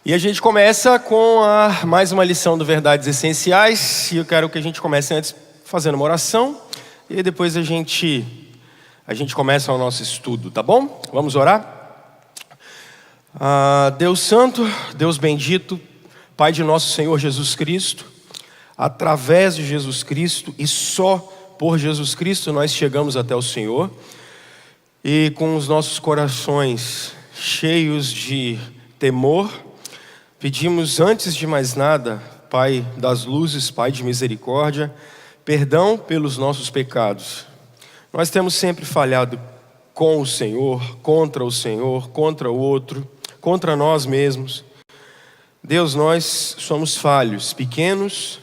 E a gente começa com mais uma lição do Verdades Essenciais. E eu quero que a gente comece antes fazendo uma oração. E aí depois a gente começa o nosso estudo, tá bom? Vamos orar? Deus Santo, Deus bendito, Pai de nosso Senhor Jesus Cristo. Através de Jesus Cristo e só por Jesus Cristo nós chegamos até o Senhor. E com os nossos corações cheios de temor, pedimos antes de mais nada, Pai das luzes, Pai de misericórdia, perdão pelos nossos pecados. Nós temos sempre falhado com o Senhor, contra o outro, contra nós mesmos. Deus, nós somos falhos, pequenos,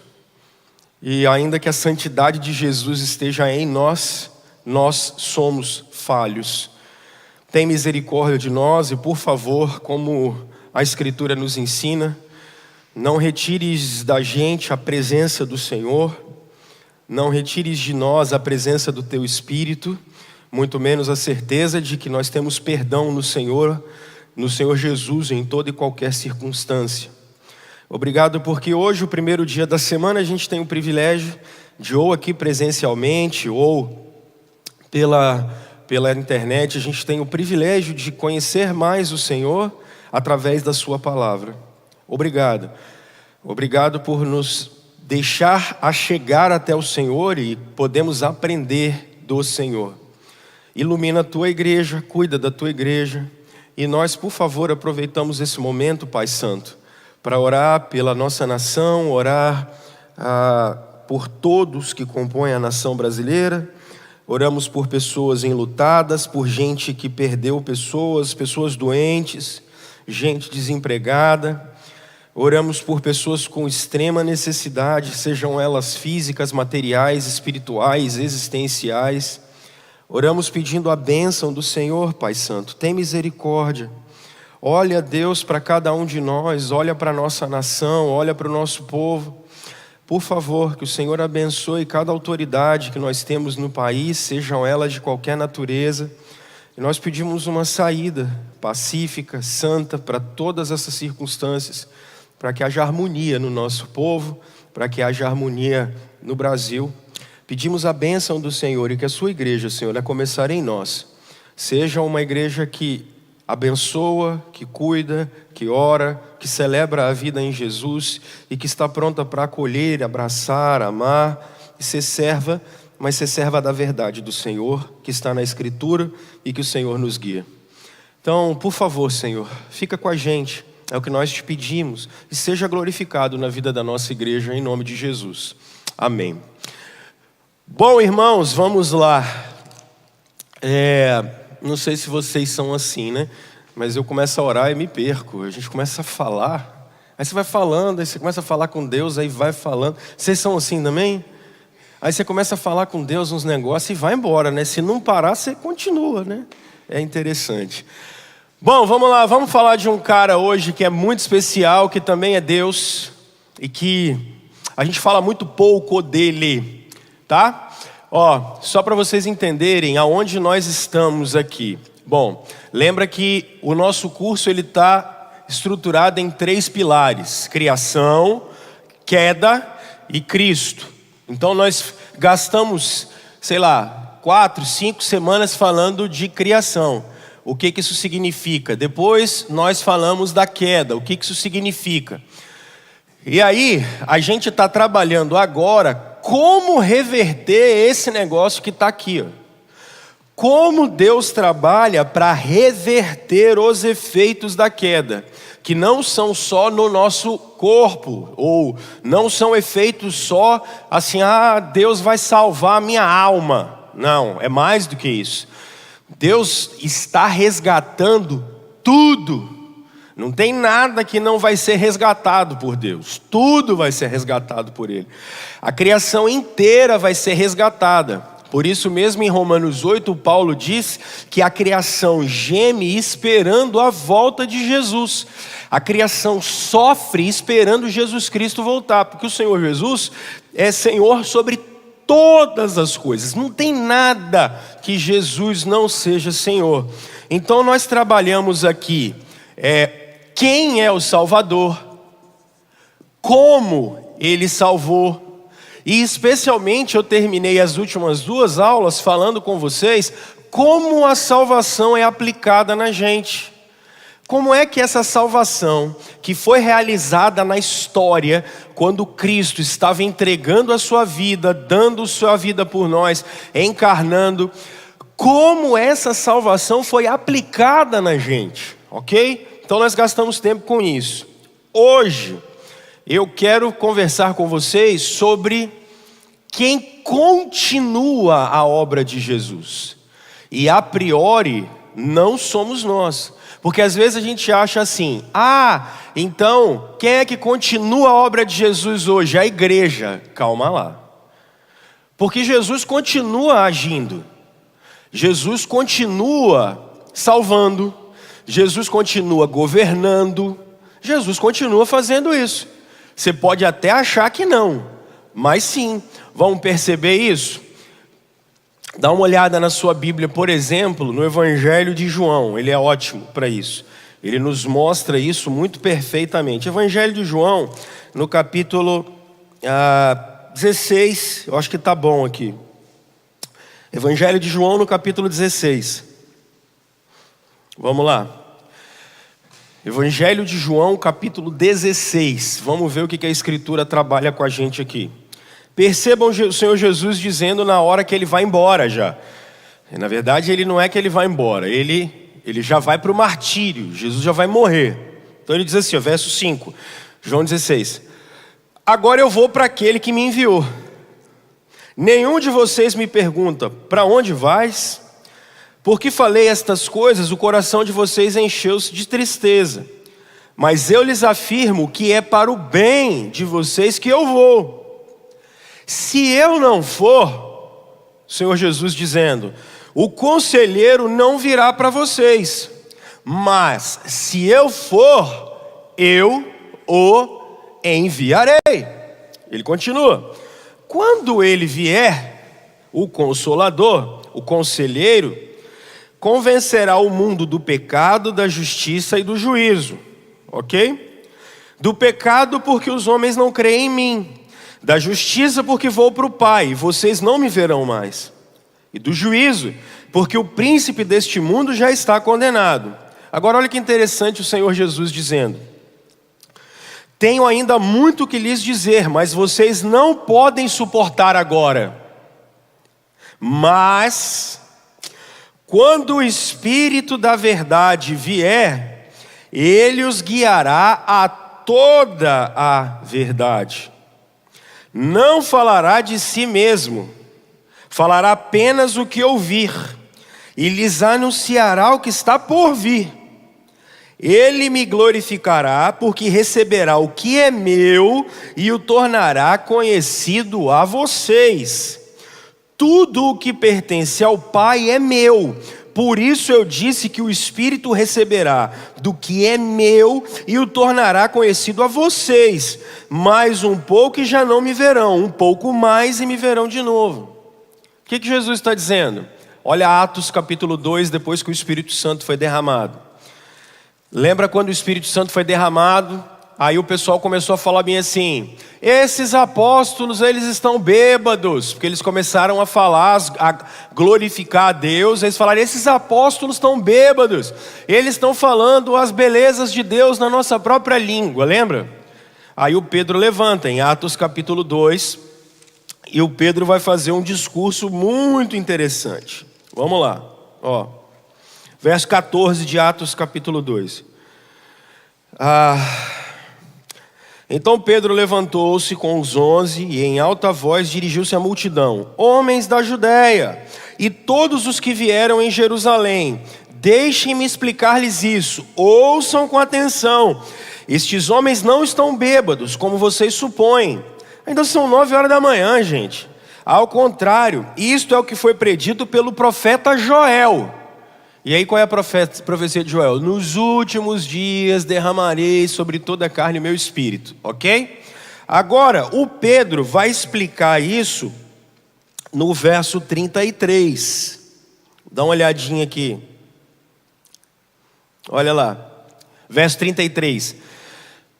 e ainda que a santidade de Jesus esteja em nós, nós somos falhos. Tem misericórdia de nós e, por favor, como a Escritura nos ensina, não retires da gente a presença do Senhor, não retires de nós a presença do Teu Espírito, muito menos a certeza de que nós temos perdão no Senhor Jesus, em toda e qualquer circunstância. Obrigado porque hoje, o primeiro dia da semana, a gente tem o privilégio de ou aqui presencialmente ou pela internet, a gente tem o privilégio de conhecer mais o Senhor através da sua palavra. Obrigado. Obrigado por nos deixar a chegar até o Senhor e podemos aprender do Senhor. Ilumina a tua igreja, cuida da tua igreja. E nós, por favor, aproveitamos esse momento, Pai Santo, para orar pela nossa nação, orar por todos que compõem a nação brasileira. Oramos por pessoas enlutadas, por gente que perdeu pessoas doentes, gente desempregada. Oramos por pessoas com extrema necessidade, sejam elas físicas, materiais, espirituais, existenciais. Oramos pedindo a bênção do Senhor, Pai Santo. Tem misericórdia. Olha, Deus, para cada um de nós, olha para a nossa nação, olha para o nosso povo. Por favor, que o Senhor abençoe cada autoridade que nós temos no país, sejam elas de qualquer natureza. E nós pedimos uma saída pacífica, santa, para todas essas circunstâncias, para que haja harmonia no nosso povo, para que haja harmonia no Brasil. Pedimos a bênção do Senhor e que a sua igreja, Senhor, a começar em nós, seja uma igreja que abençoa, que cuida, que ora, que celebra a vida em Jesus e que está pronta para acolher, abraçar, amar e ser serva, mas ser serva da verdade do Senhor, que está na Escritura e que o Senhor nos guia. Então, por favor, Senhor, fica com a gente, é o que nós te pedimos, e seja glorificado na vida da nossa igreja, em nome de Jesus. Amém. Bom, irmãos, vamos lá. Não sei se vocês são assim, né? Mas eu começo a orar e me perco. A gente começa a falar. Aí você vai falando, aí você começa a falar com Deus, aí vai falando. Vocês são assim também? Aí você começa a falar com Deus uns negócios e vai embora, né? Se não parar, você continua, né? É interessante. Bom, vamos lá. Vamos falar de um cara hoje que é muito especial, que também é Deus. E que a gente fala muito pouco dele, tá? Só para vocês entenderem aonde nós estamos aqui. Bom, lembra que o nosso curso ele está estruturado em 3 pilares: criação, queda e Cristo. Então nós gastamos, 4, 5 semanas falando de criação. O que isso significa? Depois nós falamos da queda. O que isso significa? E aí, a gente está trabalhando agora como reverter esse negócio que está aqui. Como Deus trabalha para reverter os efeitos da queda, que não são só no nosso corpo, ou não são efeitos só assim, Deus vai salvar a minha alma. Não, é mais do que isso. Deus está resgatando tudo. Não tem nada que não vai ser resgatado por Deus. Tudo vai ser resgatado por Ele. A criação inteira vai ser resgatada. Por isso mesmo em Romanos 8, Paulo diz que a criação geme esperando a volta de Jesus. A criação sofre esperando Jesus Cristo voltar. Porque o Senhor Jesus é Senhor sobre todas as coisas. Não tem nada que Jesus não seja Senhor. Então nós trabalhamos aqui quem é o Salvador, como Ele salvou. E especialmente eu terminei as últimas 2 aulas falando com vocês como a salvação é aplicada na gente. Como é que essa salvação, que foi realizada na história, quando Cristo estava entregando a sua vida, dando sua vida por nós, encarnando, como essa salvação foi aplicada na gente, ok? Então nós gastamos tempo com isso. Hoje, eu quero conversar com vocês sobre quem continua a obra de Jesus. E a priori, não somos nós. Porque às vezes a gente acha assim, então, quem é que continua a obra de Jesus hoje? A igreja. Calma lá. Porque Jesus continua agindo. Jesus continua salvando. Jesus continua governando. Jesus continua fazendo isso. Você pode até achar que não, mas sim. Vamos perceber isso? Dá uma olhada na sua Bíblia, por exemplo, no Evangelho de João. Ele é ótimo para isso. Ele nos mostra isso muito perfeitamente. Evangelho de João, no capítulo 16. Eu acho que está bom aqui. Evangelho de João, no capítulo 16. Vamos lá. Evangelho de João, capítulo 16. Vamos ver o que a Escritura trabalha com a gente aqui. Percebam o Senhor Jesus dizendo na hora que Ele vai embora já. Na verdade, Ele não é que Ele vai embora. Ele já vai para o martírio. Jesus já vai morrer. Então Ele diz assim, verso 5. João 16. Agora eu vou para aquele que me enviou. Nenhum de vocês me pergunta, para onde vais? Porque falei estas coisas, o coração de vocês encheu-se de tristeza. Mas eu lhes afirmo que é para o bem de vocês que eu vou. Se eu não for, o Senhor Jesus dizendo, o conselheiro não virá para vocês. Mas se eu for, eu o enviarei. Ele continua. Quando ele vier, o Consolador, o Conselheiro, convencerá o mundo do pecado, da justiça e do juízo. Ok? Do pecado porque os homens não creem em mim. Da justiça porque vou para o Pai e vocês não me verão mais. E do juízo porque o príncipe deste mundo já está condenado. Agora olha que interessante o Senhor Jesus dizendo. Tenho ainda muito que lhes dizer, mas vocês não podem suportar agora. Mas, quando o Espírito da verdade vier, Ele os guiará a toda a verdade. Não falará de si mesmo, falará apenas o que ouvir, e lhes anunciará o que está por vir. Ele me glorificará, porque receberá o que é meu e o tornará conhecido a vocês. Tudo o que pertence ao Pai é meu. Por isso eu disse que o Espírito receberá do que é meu e o tornará conhecido a vocês. Mais um pouco e já não me verão, um pouco mais e me verão de novo. O que Jesus está dizendo? Olha Atos capítulo 2, depois que o Espírito Santo foi derramado. Lembra quando o Espírito Santo foi derramado? Aí o pessoal começou a falar bem assim, esses apóstolos, eles estão bêbados, porque eles começaram a falar, a glorificar a Deus, eles falaram, esses apóstolos estão bêbados, eles estão falando as belezas de Deus na nossa própria língua, lembra? Aí o Pedro levanta em Atos capítulo 2, e o Pedro vai fazer um discurso muito interessante. Vamos lá, ó. Verso 14 de Atos capítulo 2. Então Pedro levantou-se com os 11 e em alta voz dirigiu-se à multidão. Homens da Judéia e todos os que vieram em Jerusalém, deixem-me explicar-lhes isso. Ouçam com atenção. Estes homens não estão bêbados, como vocês supõem. Ainda são 9 horas da manhã, gente. Ao contrário, isto é o que foi predito pelo profeta Joel. E aí qual é a profecia de Joel? Nos últimos dias derramarei sobre toda a carne o meu espírito, ok? Agora, o Pedro vai explicar isso no verso 33. Dá uma olhadinha aqui. Olha lá. Verso 33.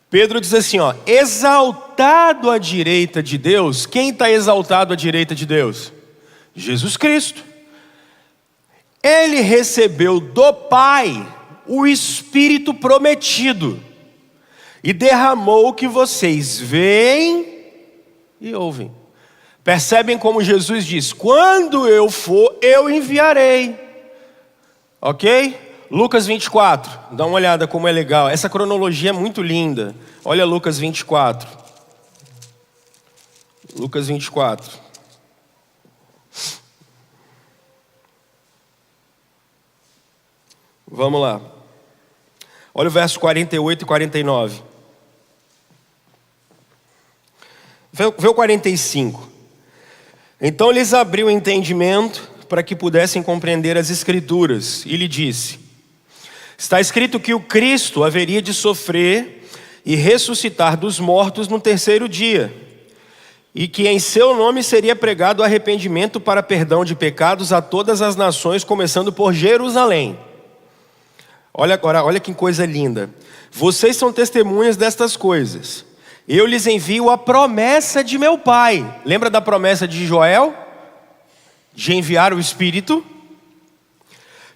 Pedro diz assim, ó: exaltado à direita de Deus. Quem está exaltado à direita de Deus? Jesus Cristo. Ele recebeu do Pai o Espírito prometido e derramou o que vocês veem e ouvem. Percebem como Jesus diz: quando eu for, eu enviarei. Ok? Lucas 24, dá uma olhada como é legal. Essa cronologia é muito linda. Olha Lucas 24. Lucas 24. Vamos lá. Olha o verso 48 e 49. Vê o 45. Então lhes abriu o entendimento para que pudessem compreender as Escrituras, e lhe disse: está escrito que o Cristo haveria de sofrer e ressuscitar dos mortos no terceiro dia, e que em seu nome seria pregado arrependimento para perdão de pecados a todas as nações, começando por Jerusalém. Olha agora, olha que coisa linda. Vocês são testemunhas destas coisas. Eu lhes envio a promessa de meu Pai. Lembra da promessa de Joel? De enviar o Espírito?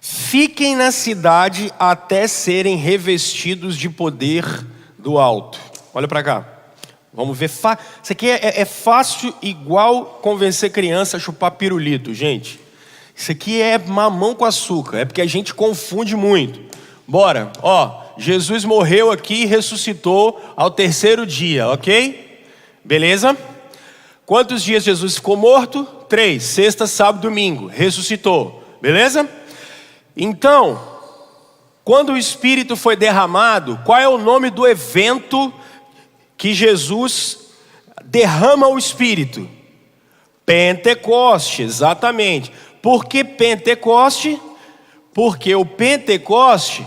Fiquem na cidade até serem revestidos de poder do alto. Olha para cá. Vamos ver. Isso aqui é fácil igual convencer criança a chupar pirulito, gente. Isso aqui é mamão com açúcar. É porque a gente confunde muito. Bora. Ó, Jesus morreu aqui e ressuscitou ao terceiro dia, ok? Beleza? Quantos dias Jesus ficou morto? 3, sexta, sábado, domingo. Ressuscitou. Beleza? Então, quando o Espírito foi derramado, qual é o nome do evento que Jesus derrama o Espírito? Pentecoste, exatamente. Por que Pentecoste? Porque o Pentecoste,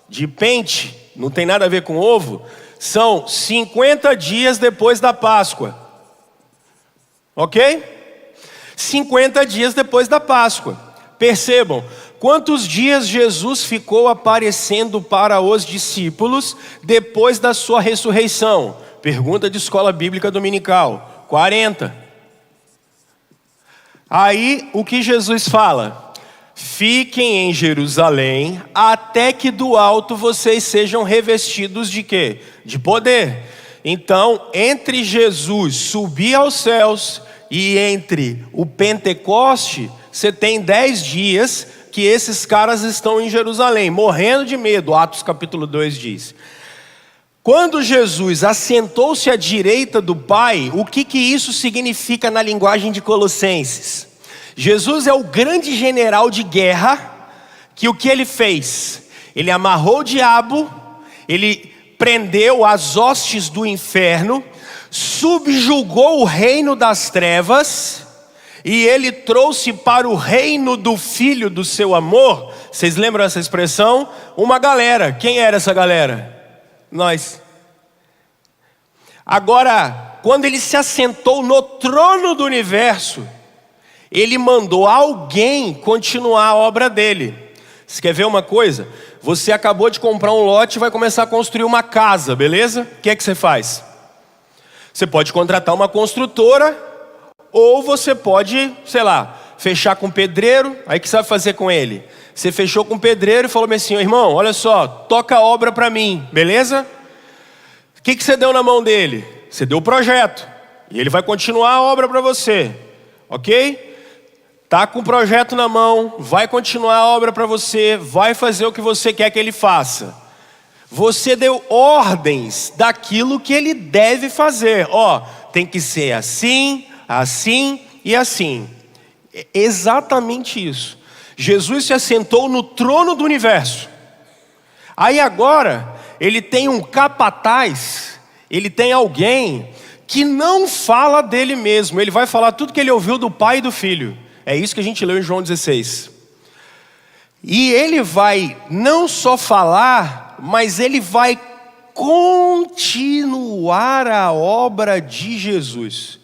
de pente, não tem nada a ver com ovo, são 50 dias depois da Páscoa. Ok? 50 dias depois da Páscoa. Percebam, quantos dias Jesus ficou aparecendo para os discípulos depois da sua ressurreição? Pergunta de escola bíblica dominical. 40. Aí, o que Jesus fala? Fiquem em Jerusalém, até que do alto vocês sejam revestidos de quê? De poder. Então, entre Jesus subir aos céus e entre o Pentecoste, você tem 10 dias que esses caras estão em Jerusalém, morrendo de medo. Atos capítulo 2 diz. Quando Jesus assentou-se à direita do Pai, o que isso significa na linguagem de Colossenses? Jesus é o grande general de guerra, que o que ele fez? Ele amarrou o diabo, ele prendeu as hostes do inferno, subjugou o reino das trevas, e ele trouxe para o reino do Filho do seu amor. Vocês lembram essa expressão? Uma galera. Quem era essa galera? Nós. Agora, quando ele se assentou no trono do universo, ele mandou alguém continuar a obra dele. Você quer ver uma coisa? Você acabou de comprar um lote e vai começar a construir uma casa, beleza? O que é que você faz? Você pode contratar uma construtora, ou você pode, sei lá, fechar com um pedreiro. Aí o que você vai fazer com ele? Você fechou com um pedreiro e falou assim: irmão, olha só, toca a obra para mim, beleza? O que você deu na mão dele? Você deu o projeto, e ele vai continuar a obra para você, ok? Tá com o projeto na mão, vai continuar a obra para você, vai fazer o que você quer que ele faça. Você deu ordens daquilo que ele deve fazer. Ó, tem que ser assim, assim e assim. É exatamente isso. Jesus se assentou no trono do universo. Aí agora, ele tem um capataz, ele tem alguém que não fala dele mesmo. Ele vai falar tudo que ele ouviu do Pai e do Filho. É isso que a gente leu em João 16. E ele vai não só falar, mas ele vai continuar a obra de Jesus.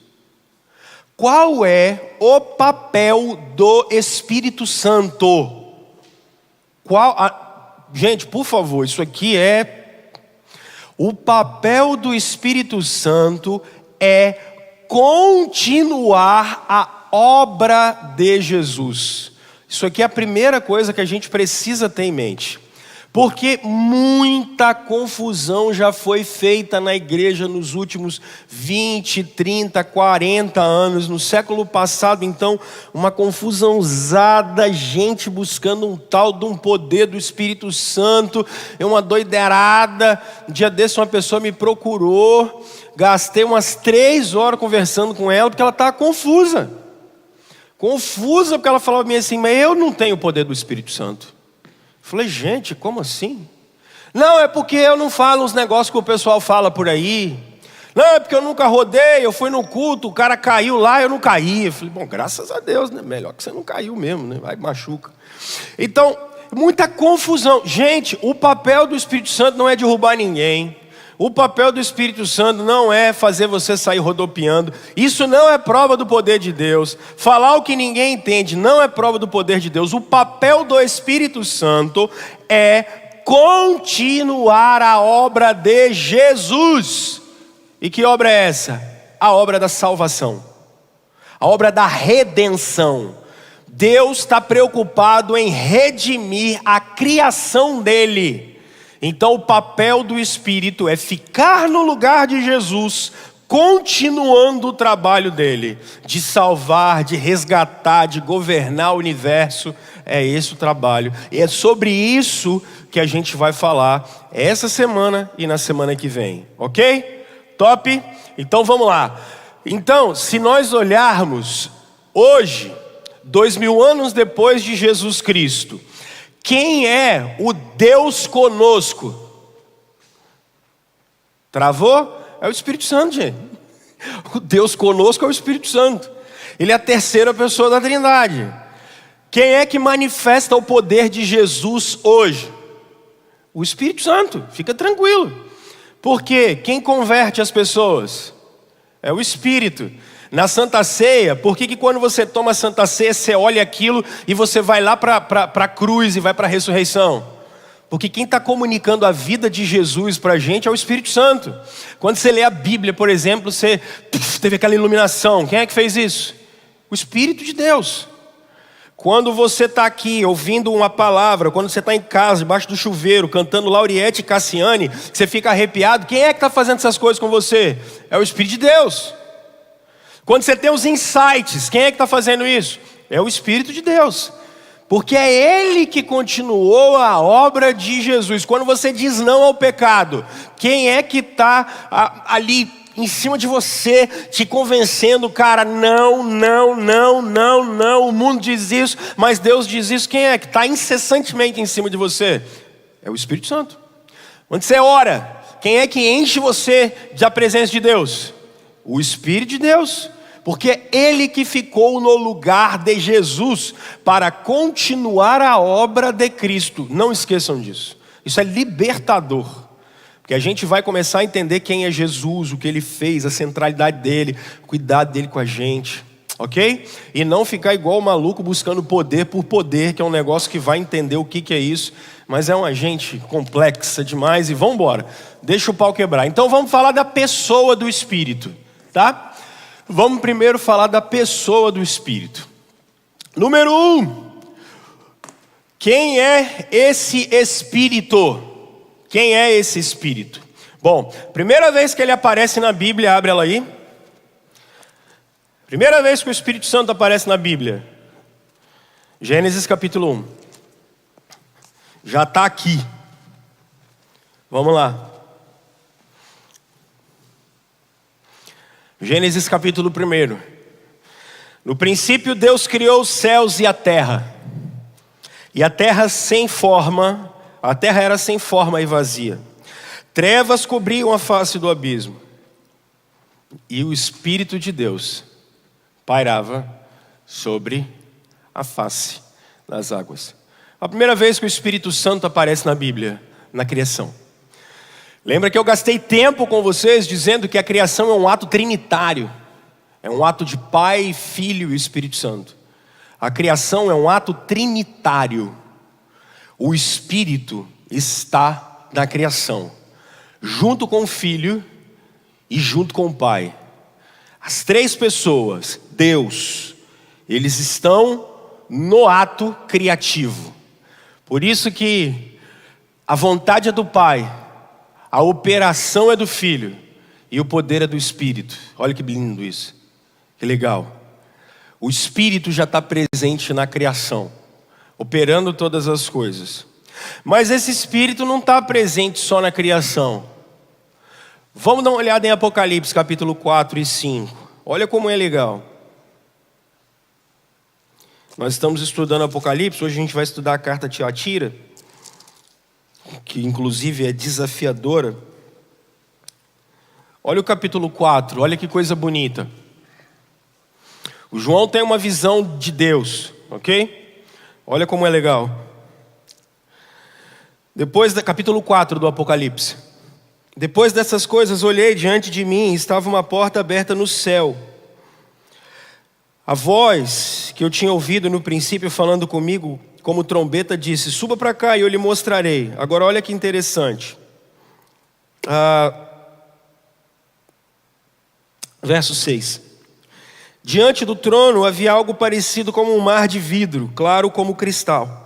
Qual é o papel do Espírito Santo? Gente, por favor, isso aqui é O papel do Espírito Santo é continuar a obra de Jesus. Isso aqui é a primeira coisa que a gente precisa ter em mente. Porque muita confusão já foi feita na igreja nos últimos 20, 30, 40 anos. No século passado, então, uma confusãozada, gente buscando um tal de um poder do Espírito Santo, é uma doideirada. Um dia desse uma pessoa me procurou, gastei umas 3 horas conversando com ela, porque ela estava confusa. Confusa porque ela falava para mim assim, mas eu não tenho o poder do Espírito Santo. Falei, gente, como assim? Não, é porque eu não falo os negócios que o pessoal fala por aí. Não, é porque eu nunca rodei, eu fui no culto, o cara caiu lá, eu não caí. Eu falei, bom, graças a Deus, né? Melhor que você não caiu mesmo, né? Vai, machuca. Então, muita confusão. Gente, o papel do Espírito Santo não é derrubar ninguém. O papel do Espírito Santo não é fazer você sair rodopiando. Isso não é prova do poder de Deus. Falar o que ninguém entende não é prova do poder de Deus. O papel do Espírito Santo é continuar a obra de Jesus. E que obra é essa? A obra da salvação. A obra da redenção. Deus está preocupado em redimir a criação dele. Então o papel do Espírito é ficar no lugar de Jesus, continuando o trabalho dele, de salvar, de resgatar, de governar o universo. É esse o trabalho. E é sobre isso que a gente vai falar essa semana e na semana que vem. Ok? Top? Então vamos lá. Então, se nós olharmos hoje, 2000 anos depois de Jesus Cristo, quem é o Deus conosco? Travou? É o Espírito Santo, gente. O Deus conosco é o Espírito Santo. Ele é a terceira pessoa da Trindade. Quem é que manifesta o poder de Jesus hoje? O Espírito Santo. Fica tranquilo. Porque quem converte as pessoas? É o Espírito. Na Santa Ceia, por que quando você toma a Santa Ceia, você olha aquilo e você vai lá para a cruz e vai para a ressurreição? Porque quem está comunicando a vida de Jesus para a gente é o Espírito Santo. Quando você lê a Bíblia, por exemplo, você teve aquela iluminação. Quem é que fez isso? O Espírito de Deus. Quando você está aqui ouvindo uma palavra, quando você está em casa, debaixo do chuveiro, cantando Lauriette e Cassiane, você fica arrepiado, quem é que está fazendo essas coisas com você? É o Espírito de Deus. Quando você tem os insights, quem é que está fazendo isso? É o Espírito de Deus. Porque é Ele que continuou a obra de Jesus. Quando você diz não ao pecado, quem é que está ali em cima de você, te convencendo, cara, não, o mundo diz isso, mas Deus diz isso. Quem é que está incessantemente em cima de você? É o Espírito Santo. Quando você ora, quem é que enche você da presença de Deus? O Espírito de Deus. Porque é Ele que ficou no lugar de Jesus para continuar a obra de Cristo. Não esqueçam disso. Isso é libertador. Porque a gente vai começar a entender quem é Jesus, o que Ele fez, a centralidade dEle, o cuidado dEle com a gente. Ok? E não ficar igual o maluco buscando poder por poder, que é um negócio que vai entender o que é isso. Mas é uma gente complexa demais e vamos embora. Deixa o pau quebrar. Então vamos falar da pessoa do Espírito. Tá? Vamos primeiro falar da pessoa do Espírito. Número 1. Quem é esse Espírito? Quem é esse Espírito? Bom, primeira vez que ele aparece na Bíblia, abre ela aí. Primeira vez que o Espírito Santo aparece na Bíblia. Gênesis capítulo 1. Já está aqui. Vamos lá. Gênesis capítulo 1. No princípio Deus criou os céus e a terra. E a terra era sem forma e vazia. Trevas cobriam a face do abismo. E o Espírito de Deus pairava sobre a face das águas. A primeira vez que o Espírito Santo aparece na Bíblia, na criação. Lembra que eu gastei tempo com vocês dizendo que a criação é um ato trinitário. É um ato de Pai, Filho e Espírito Santo. A criação é um ato trinitário. O Espírito está na criação. junto com o Filho e junto com o Pai. As três pessoas, Deus, eles estão no ato criativo. Por isso que a vontade é do Pai, a operação é do Filho e o poder é do Espírito. Olha que lindo isso, que legal. O Espírito já está presente na criação, operando todas as coisas. Mas esse Espírito não está presente só na criação. Vamos dar uma olhada em Apocalipse capítulo 4 e 5. Olha como é legal. Nós estamos estudando Apocalipse, hoje a gente vai estudar a carta a Tiatira, que inclusive é desafiadora. Olha o capítulo 4, olha que coisa bonita. O João tem uma visão de Deus, ok? Olha como é legal. Depois do capítulo 4 do Apocalipse. Depois dessas coisas, olhei diante de mim, estava uma porta aberta no céu. A voz que eu tinha ouvido no princípio falando comigo, como trombeta, disse: suba para cá e eu lhe mostrarei. Agora olha que interessante. Verso 6. Diante do trono havia algo parecido como um mar de vidro, claro como cristal.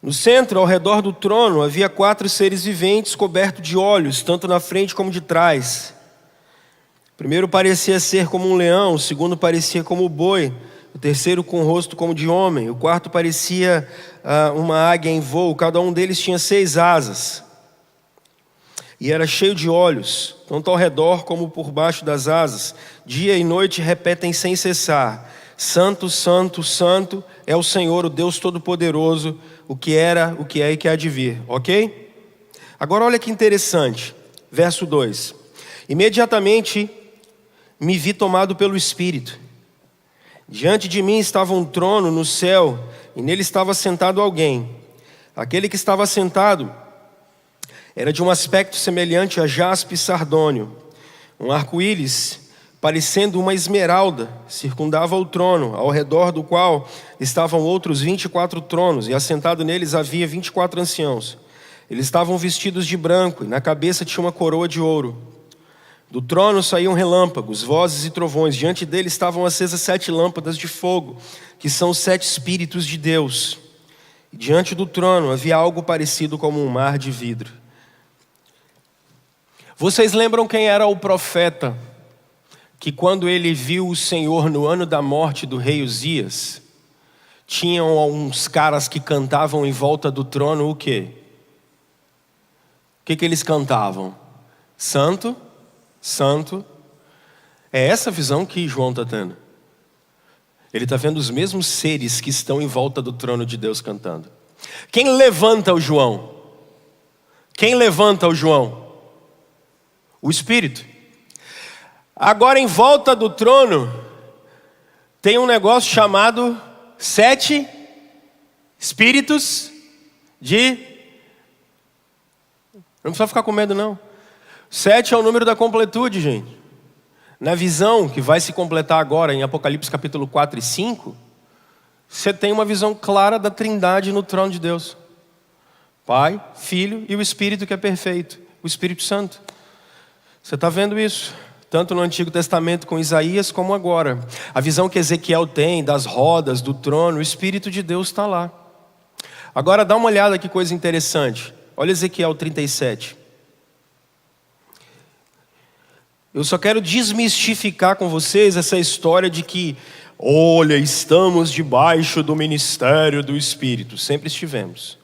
No centro, ao redor do trono, havia 4 seres viventes cobertos de olhos, tanto na frente como de trás. O primeiro parecia ser como um leão, o segundo parecia como boi, o terceiro com o rosto como de homem, o quarto parecia uma águia em voo, cada um deles tinha 6 asas. E era cheio de olhos, tanto ao redor como por baixo das asas. Dia e noite repetem sem cessar: Santo, Santo, Santo é o Senhor, o Deus Todo-Poderoso, o que era, o que é e que há de vir. Ok? Agora olha que interessante. Verso 2. Imediatamente me vi tomado pelo Espírito. Diante de mim estava um trono no céu, e nele estava sentado alguém. Aquele que estava sentado era de um aspecto semelhante a jaspe e sardônio. Um arco-íris, parecendo uma esmeralda, circundava o trono, ao redor do qual estavam outros 24 tronos, e assentado neles havia 24 anciãos. Eles estavam vestidos de branco, e na cabeça tinha uma coroa de ouro. Do trono saíam relâmpagos, vozes e trovões. Diante dele estavam acesas 7 lâmpadas de fogo, que são os 7 Espíritos de Deus. E diante do trono havia algo parecido como um mar de vidro. Vocês lembram quem era o profeta que, quando ele viu o Senhor no ano da morte do rei Uzias, tinham uns caras que cantavam em volta do trono o quê? O que eles cantavam? Santo, Santo. É essa visão que João está tendo. Ele está vendo os mesmos seres que estão em volta do trono de Deus cantando. Quem levanta o João? Quem levanta o João? O Espírito. Agora, em volta do trono, tem um negócio chamado 7 Espíritos de... Não precisa ficar com medo, não. 7 é o número da completude, gente. Na visão que vai se completar agora em Apocalipse capítulo 4 e 5, você tem uma visão clara da Trindade no trono de Deus. Pai, Filho e o Espírito que é perfeito, o Espírito Santo. Você está vendo isso? Tanto no Antigo Testamento com Isaías como agora. A visão que Ezequiel tem das rodas do trono, o Espírito de Deus está lá. Agora dá uma olhada que coisa interessante. Olha Ezequiel 37. Eu só quero desmistificar com vocês essa história de que, olha, estamos debaixo do ministério do Espírito. Sempre estivemos.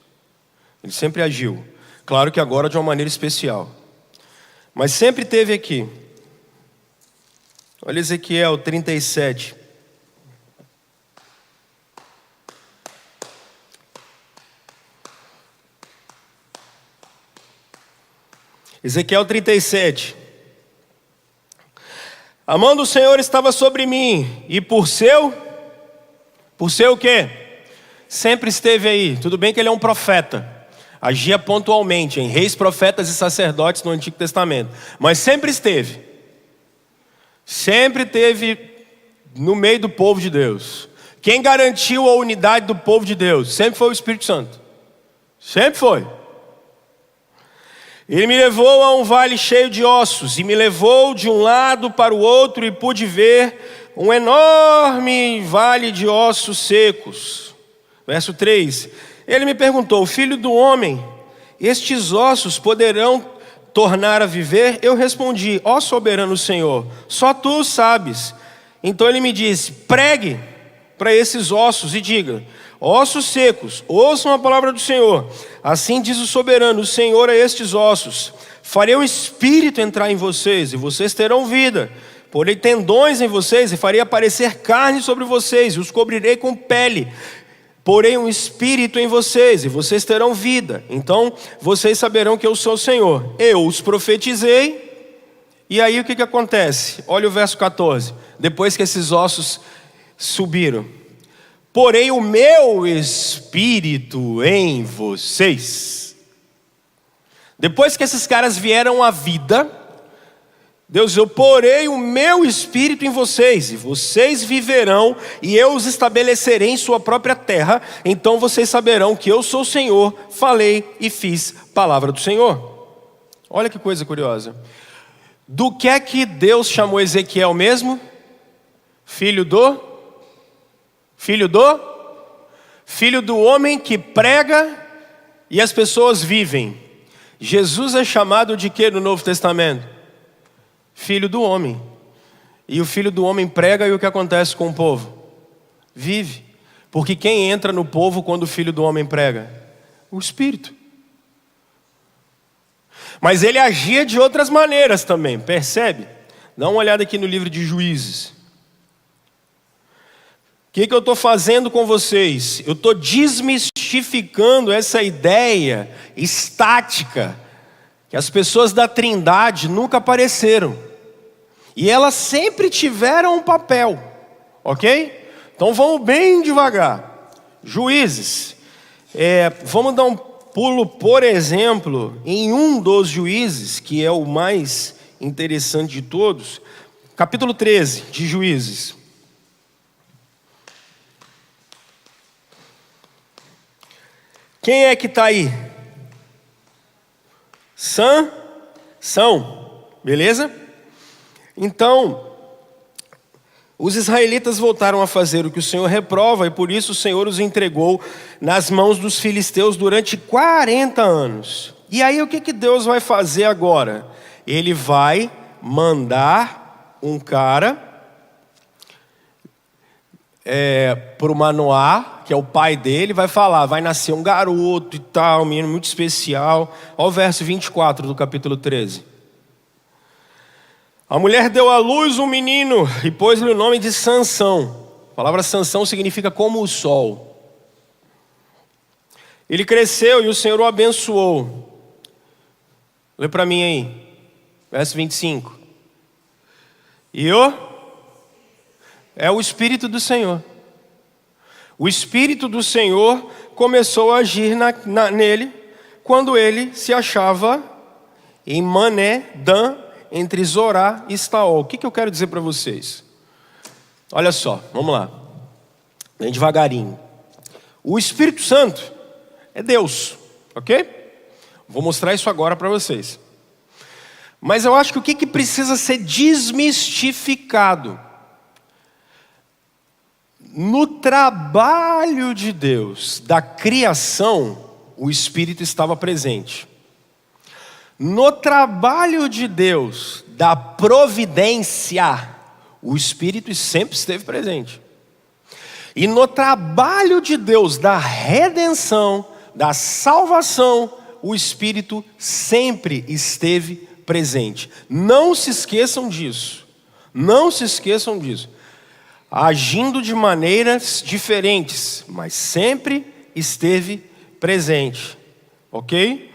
Ele sempre agiu. Claro que agora de uma maneira especial. Mas sempre teve aqui. Olha Ezequiel 37. Ezequiel 37. A mão do Senhor estava sobre mim, e por seu o quê? Sempre esteve aí. Tudo bem que ele é um profeta. Agia pontualmente em reis, profetas e sacerdotes no Antigo Testamento. Mas sempre esteve. Sempre esteve no meio do povo de Deus. Quem garantiu a unidade do povo de Deus? Sempre foi o Espírito Santo. Sempre foi. Ele me levou a um vale cheio de ossos, e me levou de um lado para o outro, e pude ver um enorme vale de ossos secos. Verso 3. Ele me perguntou: filho do homem, estes ossos poderão tornar a viver? Eu respondi: ó soberano Senhor, só tu sabes. Então ele me disse: pregue para esses ossos e diga: ossos secos, ouçam a palavra do Senhor. Assim diz o soberano, o Senhor, a estes ossos: farei um espírito entrar em vocês, e vocês terão vida. Porei tendões em vocês, e farei aparecer carne sobre vocês, e os cobrirei com pele. Porei um espírito em vocês, e vocês terão vida. Então vocês saberão que eu sou o Senhor. Eu os profetizei. E aí o que acontece? Olha o verso 14. Depois que esses ossos subiram: porei o meu espírito em vocês. Depois que esses caras vieram à vida, Deus diz: eu porei o meu espírito em vocês, e vocês viverão, e eu os estabelecerei em sua própria terra. Então vocês saberão que eu sou o Senhor, falei e fiz palavra do Senhor. Olha que coisa curiosa. Do que é que Deus chamou Ezequiel mesmo? Filho do homem que prega e as pessoas vivem. Jesus é chamado de quê no Novo Testamento? Filho do homem. E o filho do homem prega, e o que acontece com o povo? Vive. Porque quem entra no povo quando o filho do homem prega? O Espírito. Mas ele agia de outras maneiras também, percebe? Dá uma olhada aqui no livro de Juízes. O que eu estou fazendo com vocês? Eu estou desmistificando essa ideia estática, que as pessoas da Trindade nunca apareceram, e elas sempre tiveram um papel, ok? Então vamos bem devagar. Juízes, vamos dar um pulo, por exemplo, em um dos juízes, que é o mais interessante de todos, capítulo 13 de Juízes. Quem é que está aí? Sansão, beleza? Então, os israelitas voltaram a fazer o que o Senhor reprova, e por isso o Senhor os entregou nas mãos dos filisteus durante 40 anos. E aí o que Deus vai fazer agora? Ele vai mandar um cara para o Manoá, que é o pai dele, vai falar: vai nascer um garoto e tal, um menino muito especial. Olha o verso 24 do capítulo 13. A mulher deu à luz um menino e pôs-lhe o nome de Sansão. A palavra Sansão significa como o sol. Ele cresceu e o Senhor o abençoou. Lê para mim aí, verso 25. É o Espírito do Senhor. O Espírito do Senhor começou a agir nele quando ele se achava em Mané, Dan, entre Zorá e Estaol. O que eu quero dizer para vocês? Olha só, vamos lá. Bem devagarinho. O Espírito Santo é Deus, ok? Vou mostrar isso agora para vocês. Mas eu acho que o que precisa ser desmistificado? No trabalho de Deus, da criação, o Espírito estava presente. No trabalho de Deus, da providência, o Espírito sempre esteve presente. E no trabalho de Deus, da redenção, da salvação, o Espírito sempre esteve presente. Não se esqueçam disso. Não se esqueçam disso. Agindo de maneiras diferentes, mas sempre esteve presente, ok?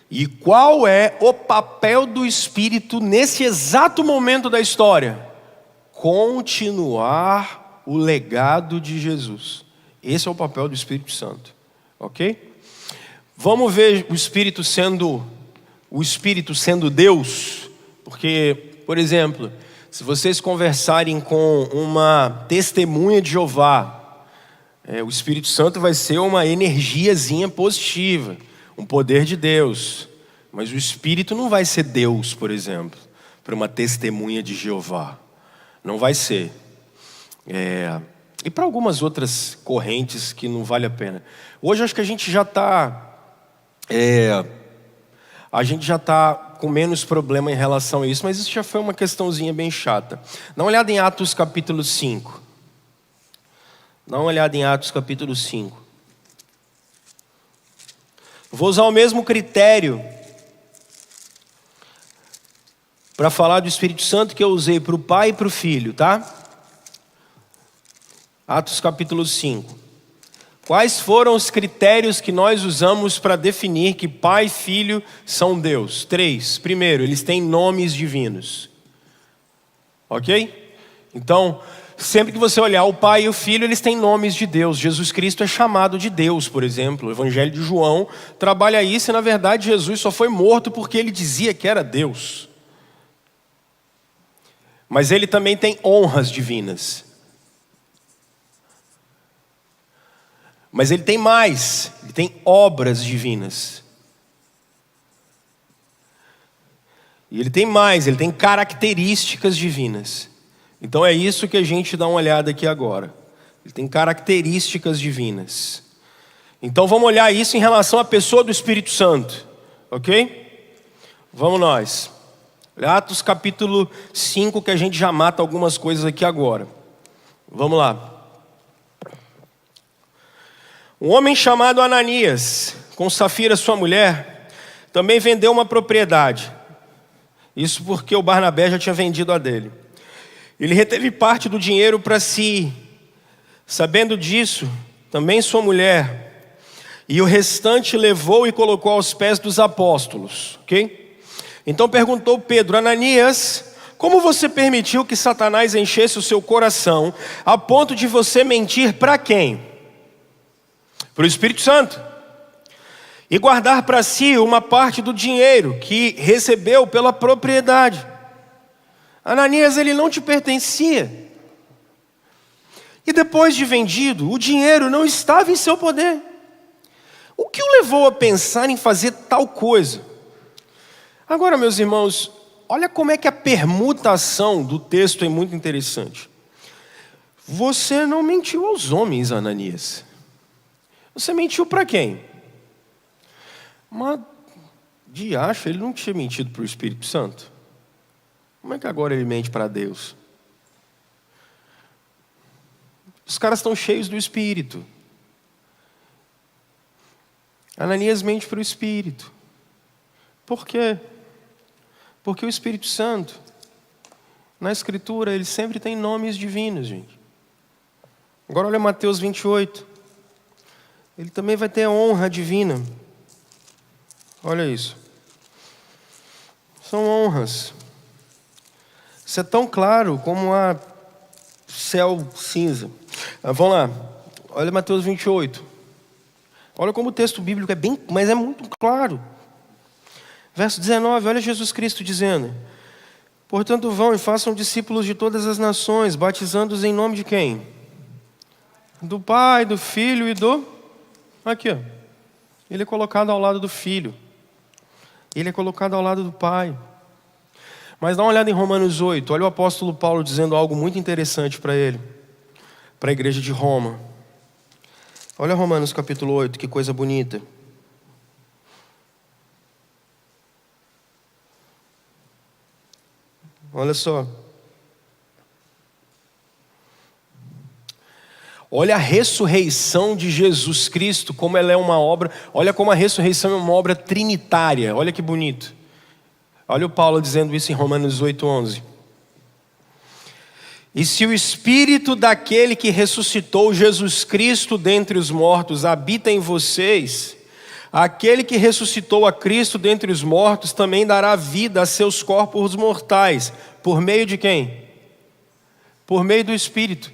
E qual é o papel do Espírito nesse exato momento da história? Continuar o legado de Jesus. Esse é o papel do Espírito Santo, ok? Vamos ver o Espírito sendo Deus, porque, por exemplo, se vocês conversarem com uma testemunha de Jeová, o Espírito Santo vai ser uma energiazinha positiva, um poder de Deus. Mas o Espírito não vai ser Deus, por exemplo, para uma testemunha de Jeová. Não vai ser. E para algumas outras correntes que não vale a pena. Hoje acho que a gente já está com menos problema em relação a isso, mas isso já foi uma questãozinha bem chata. Dá uma olhada em Atos capítulo 5. Dá uma olhada em Atos capítulo 5. Vou usar o mesmo critério para falar do Espírito Santo que eu usei para o Pai e para o Filho, tá? Atos capítulo 5. Quais foram os critérios que nós usamos para definir que Pai e Filho são Deus? 3. Primeiro, eles têm nomes divinos. Ok? Então, sempre que você olhar o Pai e o Filho, eles têm nomes de Deus. Jesus Cristo é chamado de Deus, por exemplo. O Evangelho de João trabalha isso e, na verdade, Jesus só foi morto porque ele dizia que era Deus. Mas ele também tem honras divinas. Mas ele tem mais, ele tem obras divinas. E ele tem mais, ele tem características divinas. Então é isso que a gente dá uma olhada aqui agora. Ele tem características divinas. Então vamos olhar isso em relação à pessoa do Espírito Santo. Ok? Vamos nós. Atos capítulo 5, que a gente já mata algumas coisas aqui agora. Vamos lá. Um homem chamado Ananias, com Safira sua mulher, também vendeu uma propriedade. Isso porque o Barnabé já tinha vendido a dele. Ele reteve parte do dinheiro para si. Sabendo disso, também sua mulher. E o restante levou e colocou aos pés dos apóstolos. Ok? Então perguntou Pedro: Ananias, como você permitiu que Satanás enchesse o seu coração a ponto de você mentir para quem? Para o Espírito Santo. E guardar para si uma parte do dinheiro que recebeu pela propriedade. Ananias, ele não te pertencia. E depois de vendido, o dinheiro não estava em seu poder. O que o levou a pensar em fazer tal coisa? Agora, meus irmãos, olha como é que a permutação do texto é muito interessante. Você não mentiu aos homens, Ananias. Você mentiu para quem? Mas, de acho, ele não tinha mentido para o Espírito Santo. Como é que agora ele mente para Deus? Os caras estão cheios do Espírito. Ananias mente para o Espírito. Por quê? Porque o Espírito Santo, na Escritura, ele sempre tem nomes divinos, gente. Agora olha Mateus 28. Ele também vai ter a honra divina. Olha isso. São honras. Isso é tão claro como a céu cinza. Vamos lá. Olha Mateus 28. Olha como o texto bíblico é bem, mas é muito claro. Verso 19, olha Jesus Cristo dizendo: portanto vão e façam discípulos de todas as nações, batizando-os em nome de quem? Do Pai, do Filho e do... Aqui, ó. Ele é colocado ao lado do Filho. Ele é colocado ao lado do Pai. Mas dá uma olhada em Romanos 8. Olha o apóstolo Paulo dizendo algo muito interessante para ele. Para a igreja de Roma. Olha Romanos capítulo 8, que coisa bonita. Olha só. Olha a ressurreição de Jesus Cristo, como ela é uma obra. Olha como a ressurreição é uma obra trinitária. Olha que bonito. Olha o Paulo dizendo isso em Romanos 8:11. E se o Espírito daquele que ressuscitou Jesus Cristo dentre os mortos habita em vocês, aquele que ressuscitou a Cristo dentre os mortos também dará vida a seus corpos mortais. Por meio de quem? Por meio do Espírito.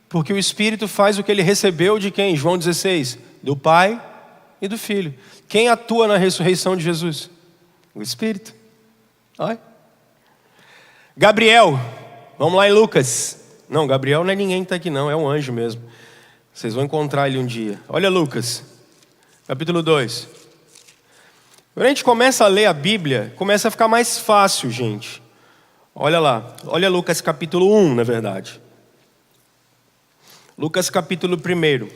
Porque o Espírito faz o que ele recebeu de quem? João 16. Do Pai e do Filho. Quem atua na ressurreição de Jesus? O Espírito. Olha. Gabriel. Vamos lá em Lucas. Não, Gabriel não é ninguém que está aqui não, é um anjo mesmo. Vocês vão encontrar ele um dia. Olha Lucas, capítulo 2. Quando a gente começa a ler a Bíblia, começa a ficar mais fácil, gente. Olha lá, olha Lucas capítulo 1, na verdade. Lucas capítulo 1.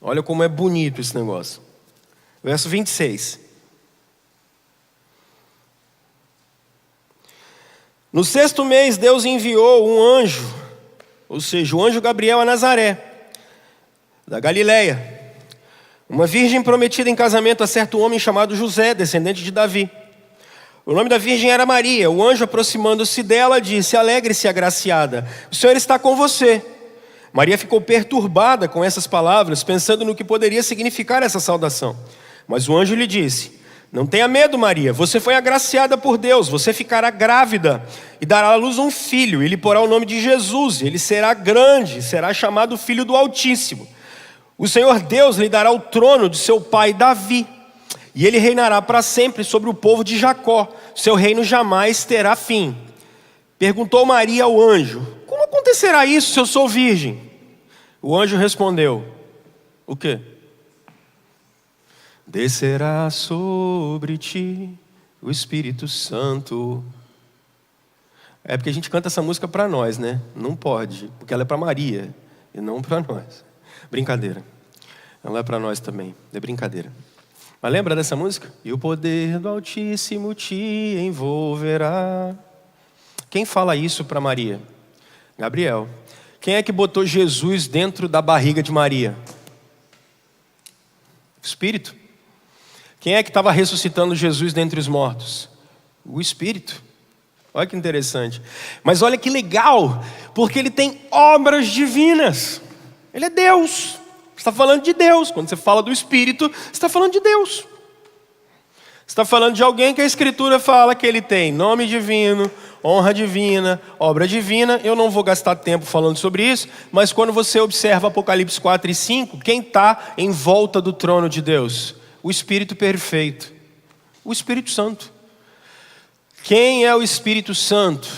Olha como é bonito esse negócio. Verso 26. No 6º mês, Deus enviou um anjo, ou seja, o anjo Gabriel a Nazaré, da Galileia, uma virgem prometida em casamento a certo homem chamado José, descendente de Davi. O nome da virgem era Maria. O anjo, aproximando-se dela, disse: alegre-se, agraciada, o Senhor está com você. Maria ficou perturbada com essas palavras, pensando no que poderia significar essa saudação. Mas o anjo lhe disse: não tenha medo, Maria, você foi agraciada por Deus, você ficará grávida e dará à luz um filho, e lhe porá o nome de Jesus. Ele será grande, será chamado Filho do Altíssimo. O Senhor Deus lhe dará o trono de seu pai Davi, e ele reinará para sempre sobre o povo de Jacó. Seu reino jamais terá fim. Perguntou Maria ao anjo: como acontecerá isso se eu sou virgem? O anjo respondeu: o quê? Descerá sobre ti o Espírito Santo. É porque a gente canta essa música para nós, né? Não pode, porque ela é para Maria e não para nós. Brincadeira. Ela é para nós também, é brincadeira. Mas lembra dessa música? E o poder do Altíssimo te envolverá. Quem fala isso para Maria? Gabriel. Quem é que botou Jesus dentro da barriga de Maria? O Espírito. Quem é que estava ressuscitando Jesus dentre os mortos? O Espírito. Olha que interessante. Mas olha que legal, porque ele tem obras divinas. Ele é Deus. Você está falando de Deus. Quando você fala do Espírito, você está falando de Deus. Você está falando de alguém que a Escritura fala que ele tem nome divino, honra divina, obra divina. Eu não vou gastar tempo falando sobre isso, mas quando você observa Apocalipse 4 e 5, quem está em volta do trono de Deus? O Espírito perfeito, o Espírito Santo. Quem é o Espírito Santo?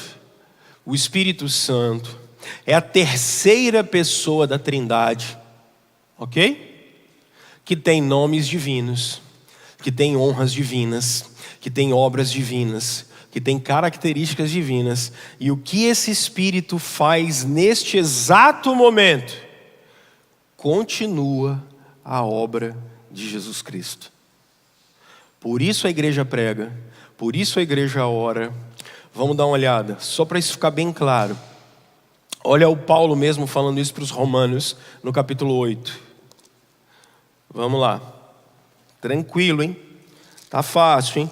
O Espírito Santo é a terceira pessoa da Trindade, ok? Que tem nomes divinos, que tem honras divinas, que tem obras divinas, que tem características divinas. E o que esse Espírito faz neste exato momento? Continua a obra de Jesus Cristo. Por isso a igreja prega, por isso a igreja ora. Vamos dar uma olhada, só para isso ficar bem claro. Olha o Paulo mesmo falando isso para os Romanos, no capítulo 8. Vamos lá. Tranquilo, hein? Tá fácil, hein?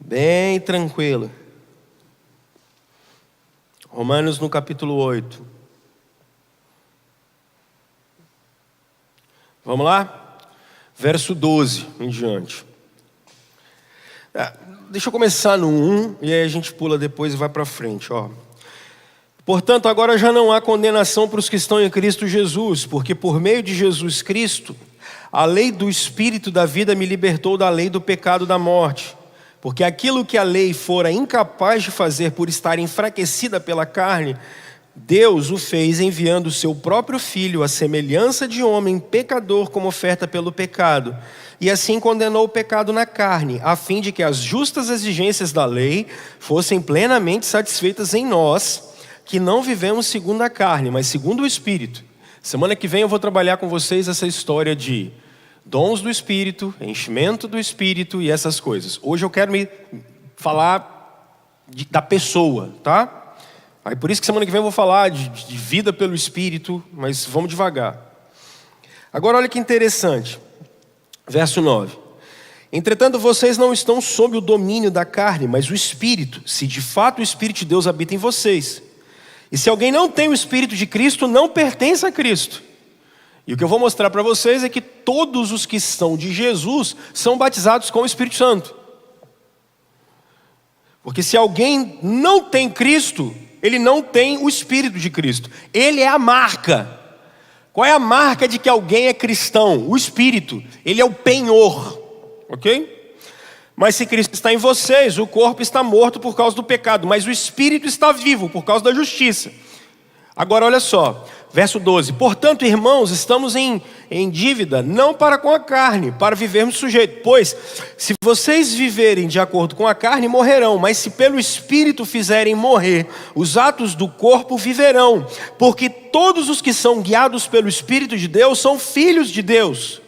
Bem tranquilo. Romanos no capítulo 8. Vamos lá? Verso 12 em diante. Deixa eu começar no 1 e aí a gente pula depois e vai para frente, ó. Portanto, agora já não há condenação para os que estão em Cristo Jesus, porque por meio de Jesus Cristo, a lei do Espírito da vida me libertou da lei do pecado e da morte. Porque aquilo que a lei fora incapaz de fazer por estar enfraquecida pela carne, Deus o fez enviando o seu próprio Filho, à semelhança de homem pecador, como oferta pelo pecado. E assim condenou o pecado na carne, a fim de que as justas exigências da lei fossem plenamente satisfeitas em nós, que não vivemos segundo a carne, mas segundo o Espírito. Semana que vem eu vou trabalhar com vocês essa história de dons do Espírito, enchimento do Espírito e essas coisas. Hoje eu quero me falar da pessoa, tá? Aí por isso que semana que vem eu vou falar de vida pelo Espírito, mas vamos devagar. Agora olha que interessante. Verso 9. Entretanto, vocês não estão sob o domínio da carne, mas o Espírito, se de fato o Espírito de Deus habita em vocês. E se alguém não tem o Espírito de Cristo, não pertence a Cristo. E o que eu vou mostrar para vocês é que todos os que são de Jesus são batizados com o Espírito Santo. Porque se alguém não tem Cristo, ele não tem o Espírito de Cristo. Ele é a marca. Qual é a marca de que alguém é cristão? O Espírito. Ele é o penhor. Ok? Mas se Cristo está em vocês, o corpo está morto por causa do pecado, mas o Espírito está vivo por causa da justiça. Agora olha só. verso 12. Portanto, irmãos, estamos em dívida, não para com a carne, para vivermos sujeitos. Pois, se vocês viverem de acordo com a carne, morrerão. Mas se pelo Espírito fizerem morrer os atos do corpo, viverão. Porque todos os que são guiados pelo Espírito de Deus são filhos de Deus.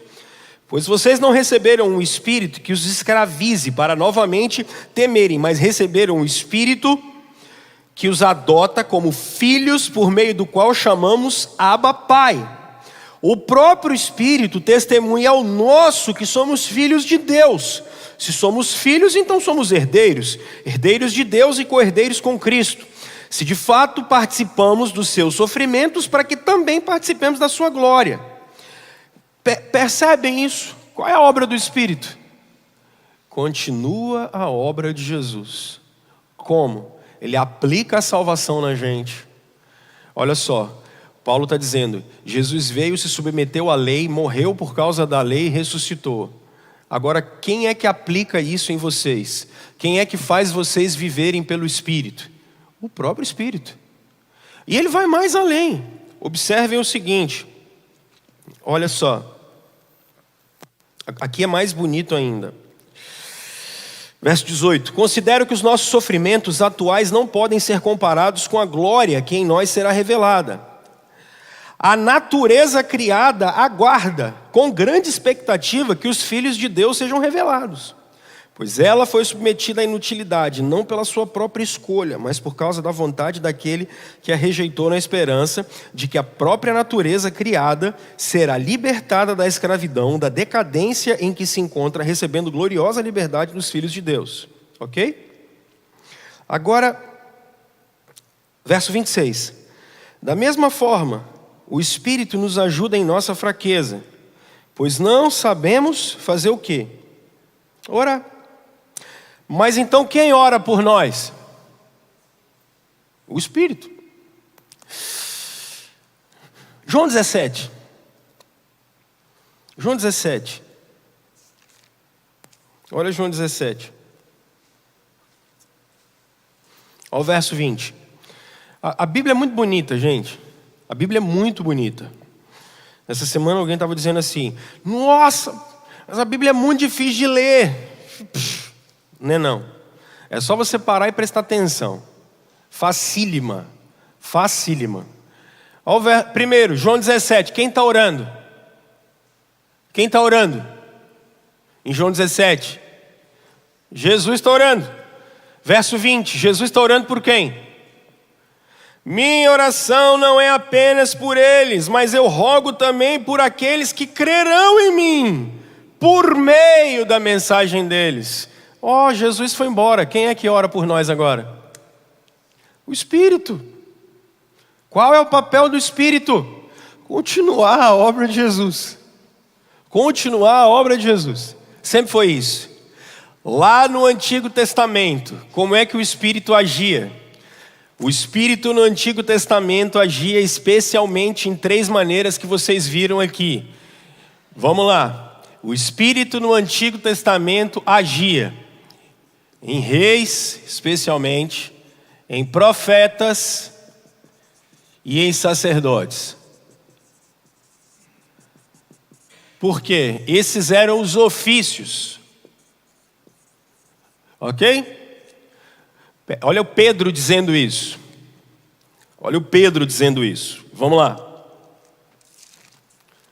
Pois vocês não receberam um espírito que os escravize para novamente temerem, mas receberam um espírito que os adota como filhos, por meio do qual chamamos Abba Pai. O próprio Espírito testemunha ao nosso que somos filhos de Deus. Se somos filhos, então somos herdeiros, herdeiros de Deus e co-herdeiros com Cristo. Se de fato participamos dos seus sofrimentos, para que também participemos da sua glória. Percebem isso? Qual é a obra do Espírito? Continua a obra de Jesus. Como? Ele aplica a salvação na gente. Olha só, Paulo está dizendo, Jesus veio, se submeteu à lei, morreu por causa da lei e ressuscitou. Agora, quem é que aplica isso em vocês? Quem é que faz vocês viverem pelo Espírito? O próprio Espírito. E ele vai mais além. Observem o seguinte, olha só. Aqui é mais bonito ainda. Verso 18. Considero que os nossos sofrimentos atuais não podem ser comparados com a glória que em nós será revelada. A natureza criada aguarda com grande expectativa que os filhos de Deus sejam revelados. Pois ela foi submetida à inutilidade, não pela sua própria escolha, mas por causa da vontade daquele que a rejeitou, na esperança de que a própria natureza criada será libertada da escravidão, da decadência em que se encontra, recebendo gloriosa liberdade dos filhos de Deus. Ok? Agora, verso 26. Da mesma forma, o Espírito nos ajuda em nossa fraqueza, pois não sabemos fazer o quê? Orar. Mas então quem ora por nós? O Espírito. João 17. João 17. Olha João 17. Olha o verso 20. A Bíblia é muito bonita, gente. A Bíblia é muito bonita. Essa semana alguém estava dizendo assim, nossa, mas a Bíblia é muito difícil de ler. Não é não. É só você parar e prestar atenção. Facílima. Facílima. Primeiro, João 17. Quem está orando? Quem está orando? Em João 17. Jesus está orando. Verso 20. Jesus está orando por quem? Minha oração não é apenas por eles, mas eu rogo também por aqueles que crerão em mim, por meio da mensagem deles. Jesus foi embora. Quem é que ora por nós agora? O Espírito. Qual é o papel do Espírito? Continuar a obra de Jesus. Continuar a obra de Jesus. Sempre foi isso. Lá no Antigo Testamento, como é que o Espírito agia? O Espírito no Antigo Testamento agia especialmente em 3 maneiras que vocês viram aqui. Vamos lá. O Espírito no Antigo Testamento agia em reis, especialmente, em profetas e em sacerdotes. Por quê? Esses eram os ofícios. Ok? Olha o Pedro dizendo isso. Olha o Pedro dizendo isso. Vamos lá.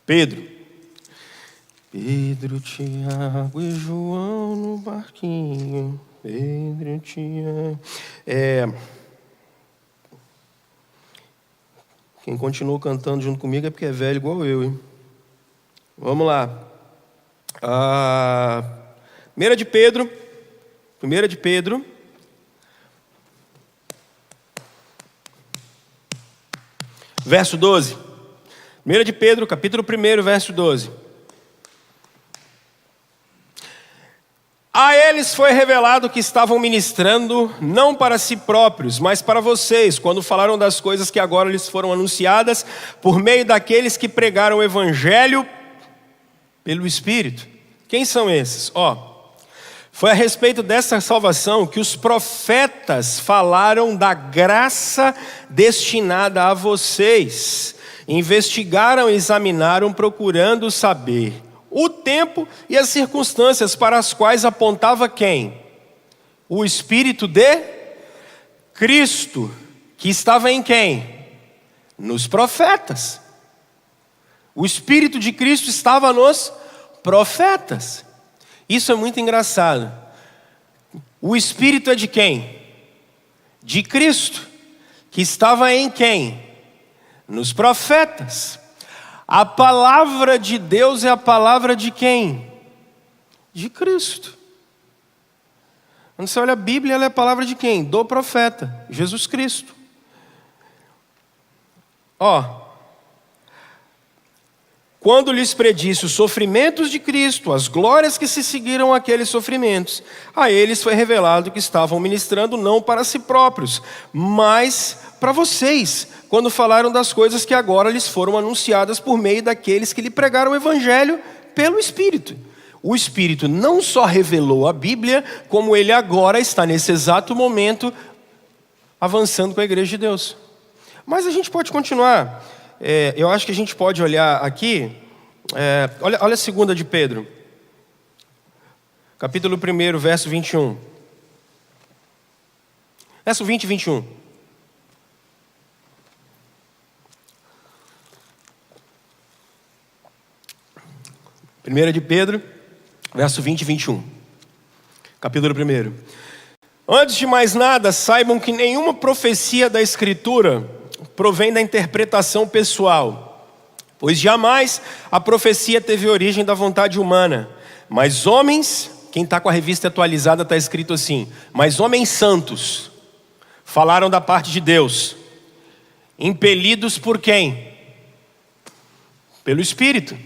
Pedro, Tiago e João no barquinho. Pedro, Tiago. Quem continuou cantando junto comigo é porque é velho igual eu, hein? Vamos lá. 1 de Pedro. Verso 12. 1 de Pedro, capítulo 1, verso 12. A eles foi revelado que estavam ministrando, não para si próprios, mas para vocês, quando falaram das coisas que agora lhes foram anunciadas, por meio daqueles que pregaram o Evangelho pelo Espírito. Quem são esses? Foi a respeito dessa salvação que os profetas falaram da graça destinada a vocês. investigaram e examinaram, procurando saber o tempo e as circunstâncias para as quais apontava quem? O Espírito de Cristo, que estava em quem? Nos profetas. O Espírito de Cristo estava nos profetas. Isso é muito engraçado. O Espírito é de quem? De Cristo, que estava em quem? Nos profetas. A palavra de Deus é a palavra de quem? De Cristo. Quando você olha a Bíblia, ela é a palavra de quem? Do profeta, Jesus Cristo. Quando lhes predisse os sofrimentos de Cristo, as glórias que se seguiram àqueles sofrimentos, a eles foi revelado que estavam ministrando não para si próprios, mas para vocês, quando falaram das coisas que agora lhes foram anunciadas por meio daqueles que lhe pregaram o Evangelho pelo Espírito. O Espírito não só revelou a Bíblia, como ele agora está nesse exato momento avançando com a igreja de Deus. Mas a gente pode continuar. Eu acho que a gente pode olhar aqui, olha a 2 de Pedro, capítulo 1, verso 21. Verso 20 e 21. Primeira de Pedro, verso 20 e 21. Capítulo 1. Antes de mais nada, saibam que nenhuma profecia da Escritura provém da interpretação pessoal, pois jamais a profecia teve origem da vontade humana, mas homens, quem está com a revista atualizada está escrito assim, mas homens santos falaram da parte de Deus, impelidos por quem? Pelo Espírito.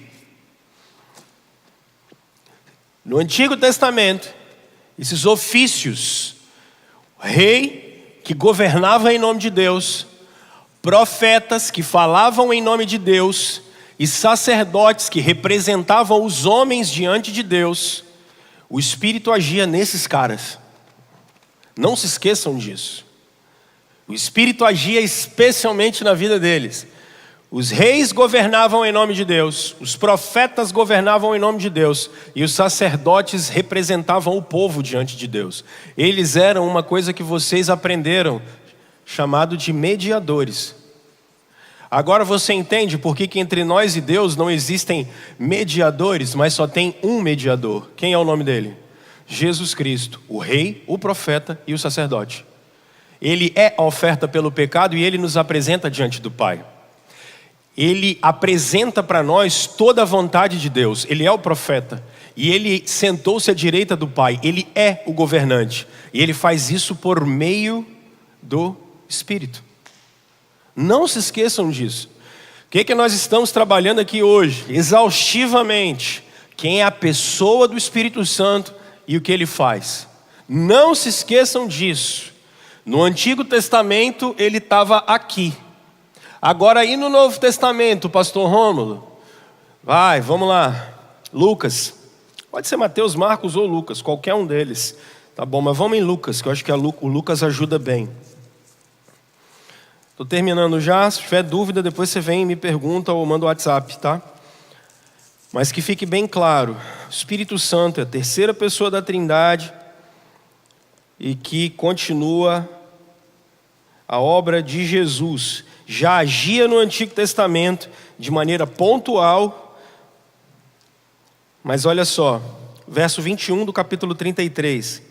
No Antigo Testamento, esses ofícios, rei que governava em nome de Deus, profetas que falavam em nome de Deus e sacerdotes que representavam os homens diante de Deus, o Espírito agia nesses caras. Não se esqueçam disso. O Espírito agia especialmente na vida deles. Os reis governavam em nome de Deus, os profetas governavam em nome de Deus e os sacerdotes representavam o povo diante de Deus. Eles eram uma coisa que vocês aprenderam, chamado de mediadores. Agora você entende por que entre nós e Deus não existem mediadores, mas só tem um mediador. Quem é o nome dele? Jesus Cristo, o rei, o profeta e o sacerdote. Ele é a oferta pelo pecado e ele nos apresenta diante do Pai. Ele apresenta para nós toda a vontade de Deus. Ele é o profeta e ele sentou-se à direita do Pai. Ele é o governante e ele faz isso por meio do Espírito. Não se esqueçam disso. O que nós estamos trabalhando aqui hoje? Exaustivamente. Quem é a pessoa do Espírito Santo e o que ele faz. Não se esqueçam disso. No Antigo Testamento ele estava aqui. Agora aí no Novo Testamento, pastor Rômulo, vamos lá, Lucas, pode ser Mateus, Marcos ou Lucas, qualquer um deles, tá bom, mas vamos em Lucas, que eu acho que o Lucas ajuda bem. Estou terminando já, se tiver dúvida depois você vem e me pergunta ou manda o WhatsApp, tá? Mas que fique bem claro, o Espírito Santo é a terceira pessoa da Trindade e que continua a obra de Jesus. Já agia no Antigo Testamento de maneira pontual, mas olha só, verso 21 do capítulo 33.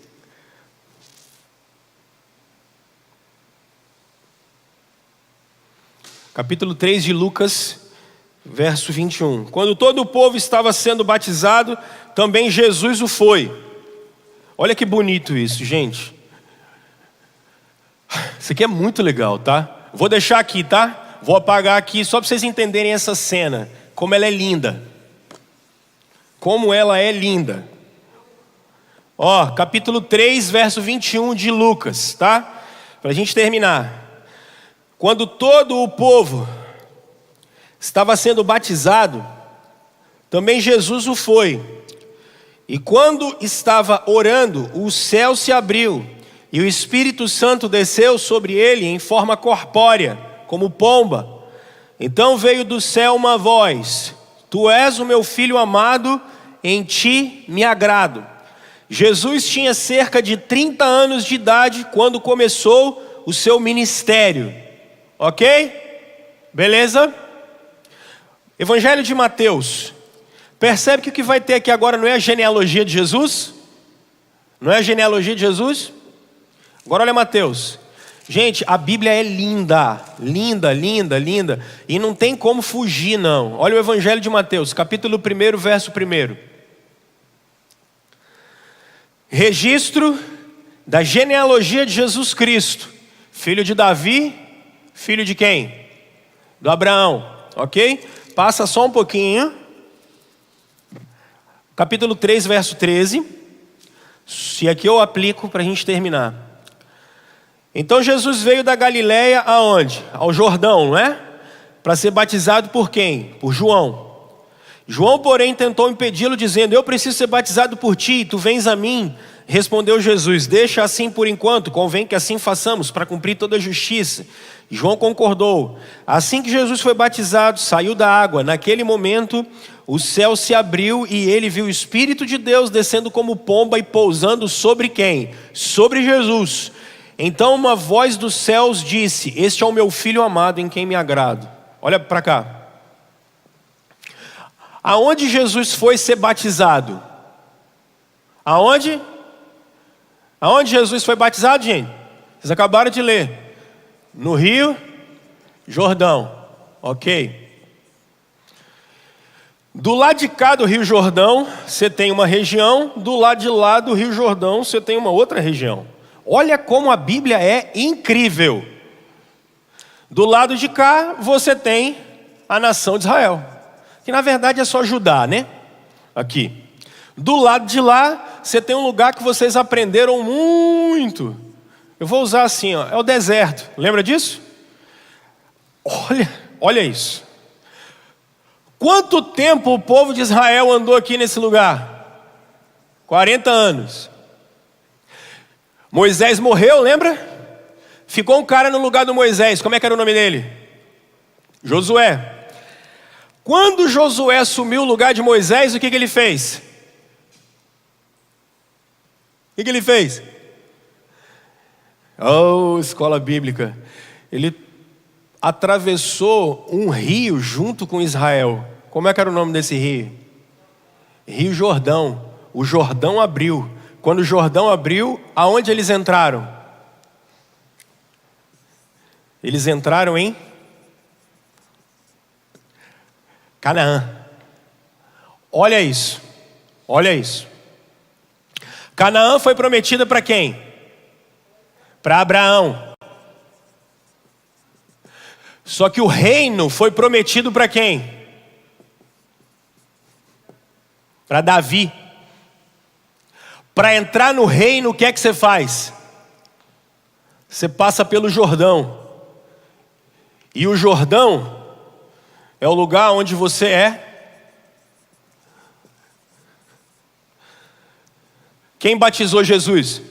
Capítulo 3 de Lucas, verso 21. Quando todo o povo estava sendo batizado, também Jesus o foi. Olha que bonito isso, gente. Isso aqui é muito legal, tá? Vou deixar aqui, tá? Vou apagar aqui só para vocês entenderem essa cena. Como ela é linda. Como ela é linda. Capítulo 3, verso 21 de Lucas, tá? Para a gente terminar. Quando todo o povo estava sendo batizado, também Jesus o foi. E quando estava orando, o céu se abriu. E o Espírito Santo desceu sobre ele em forma corpórea, como pomba. Então veio do céu uma voz: Tu és o meu filho amado, em ti me agrado. Jesus tinha cerca de 30 anos de idade quando começou o seu ministério. Ok? Beleza? Evangelho de Mateus. Percebe que o que vai ter aqui agora não é a genealogia de Jesus? Não é a genealogia de Jesus? Agora olha Mateus. Gente, a Bíblia é linda, linda, linda, linda. E não tem como fugir não. Olha o Evangelho de Mateus, capítulo 1, verso 1. Registro da genealogia de Jesus Cristo. Filho de Davi, filho de quem? Do Abraão, ok? Passa só um pouquinho. Capítulo 3, verso 13. Se aqui eu aplico para a gente terminar. Então Jesus veio da Galileia aonde? Ao Jordão, não é? Para ser batizado por quem? Por João. João, porém, tentou impedi-lo, dizendo: Eu preciso ser batizado por ti, tu vens a mim. Respondeu Jesus: Deixa assim por enquanto, convém que assim façamos, para cumprir toda a justiça. João concordou. Assim que Jesus foi batizado, saiu da água. Naquele momento, o céu se abriu e ele viu o Espírito de Deus descendo como pomba e pousando sobre quem? Sobre Jesus. Então uma voz dos céus disse: Este é o meu filho amado, em quem me agrado. Olha para cá. Aonde Jesus foi ser batizado? Aonde? Aonde Jesus foi batizado, gente? Vocês acabaram de ler. No Rio Jordão. Ok. Do lado de cá do Rio Jordão, você tem uma região. Do lado de lá do Rio Jordão, você tem uma outra região. Olha como a Bíblia é incrível. Do lado de cá, você tem a nação de Israel. Que na verdade é só Judá, né? Aqui. Do lado de lá, você tem um lugar que vocês aprenderam muito. Eu vou usar assim, ó, é o deserto. Lembra disso? Olha isso. Quanto tempo o povo de Israel andou aqui nesse lugar? 40 anos. Moisés morreu, lembra? Ficou um cara no lugar do Moisés. Como é que era o nome dele? Josué. Quando Josué assumiu o lugar de Moisés, o que ele fez? O que ele fez? Oh, escola bíblica. Ele atravessou um rio junto com Israel. Como é que era o nome desse rio? Rio Jordão. O Jordão abriu. Quando o Jordão abriu, aonde eles entraram? Eles entraram em Canaã. Olha isso. Olha isso. Canaã foi prometida para quem? Para Abraão. Só que o reino foi prometido para quem? Para Davi. Para entrar no reino, o que é que você faz? Você passa pelo Jordão. E o Jordão é o lugar onde você é. Quem batizou Jesus?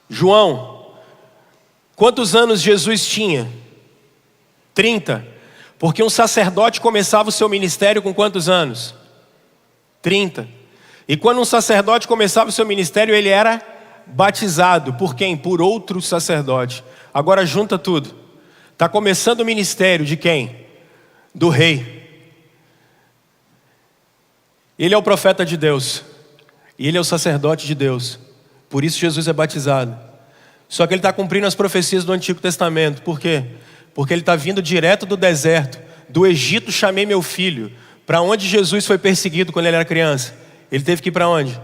João. Quantos anos Jesus tinha? 30. Porque um sacerdote começava o seu ministério com quantos anos? 30. E quando um sacerdote começava o seu ministério, ele era batizado. Por quem? Por outro sacerdote. Agora junta tudo. Está começando o ministério de quem? Do rei. Ele é o profeta de Deus. E ele é o sacerdote de Deus. Por isso Jesus é batizado. Só que ele está cumprindo as profecias do Antigo Testamento. Por quê? Porque ele está vindo direto do deserto. Do Egito chamei meu filho. Para onde Jesus foi perseguido quando ele era criança? Ele teve que ir para onde?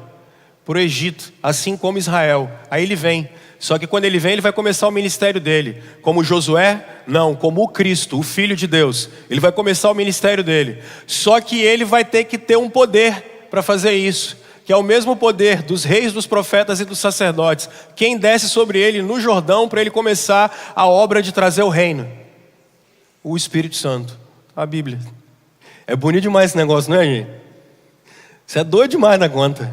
Para o Egito, assim como Israel. Aí ele vem. Só que quando ele vem, ele vai começar o ministério dele. Como Josué? Não, como o Cristo, o Filho de Deus. Ele vai começar o ministério dele. Só que ele vai ter que ter um poder para fazer isso. Que é o mesmo poder dos reis, dos profetas e dos sacerdotes. Quem desce sobre ele no Jordão para ele começar a obra de trazer o reino? O Espírito Santo. A Bíblia. É bonito demais esse negócio, não é, gente? Isso é doido demais na conta.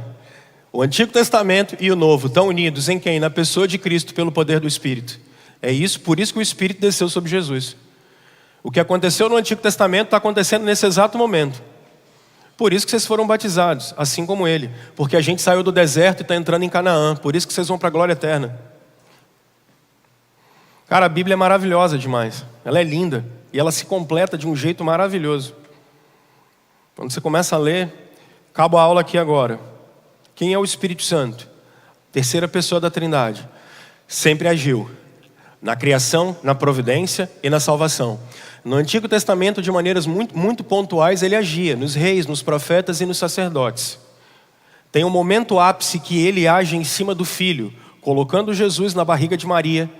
O Antigo Testamento e o Novo estão unidos em quem? Na pessoa de Cristo, pelo poder do Espírito. É isso, por isso que o Espírito desceu sobre Jesus. O que aconteceu no Antigo Testamento está acontecendo nesse exato momento. Por isso que vocês foram batizados, assim como ele. Porque a gente saiu do deserto e está entrando em Canaã. Por isso que vocês vão para a glória eterna. Cara, a Bíblia é maravilhosa demais. Ela é linda. E ela se completa de um jeito maravilhoso. Quando você começa a ler, acabo a aula aqui agora. Quem é o Espírito Santo? Terceira pessoa da Trindade. Sempre agiu. Na criação, na providência e na salvação. No Antigo Testamento, de maneiras muito pontuais, ele agia. Nos reis, nos profetas e nos sacerdotes. Tem um momento ápice que ele age em cima do Filho. Colocando Jesus na barriga de Maria.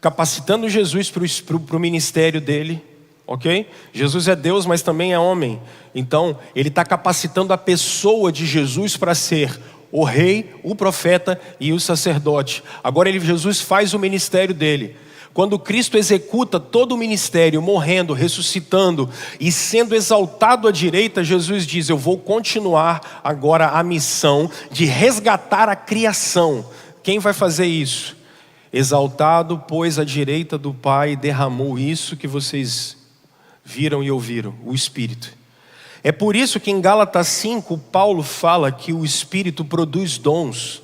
Capacitando Jesus para o ministério dele. Ok? Jesus é Deus, mas também é homem. Então, ele está capacitando a pessoa de Jesus para ser o rei, o profeta e o sacerdote. Agora Jesus faz o ministério dele. Quando Cristo executa todo o ministério, morrendo, ressuscitando e sendo exaltado à direita, Jesus diz: eu vou continuar agora a missão de resgatar a criação. Quem vai fazer isso? Exaltado, pois à direita do Pai derramou isso que vocês viram e ouviram, o Espírito. É por isso que em Gálatas 5, Paulo fala que o Espírito produz dons.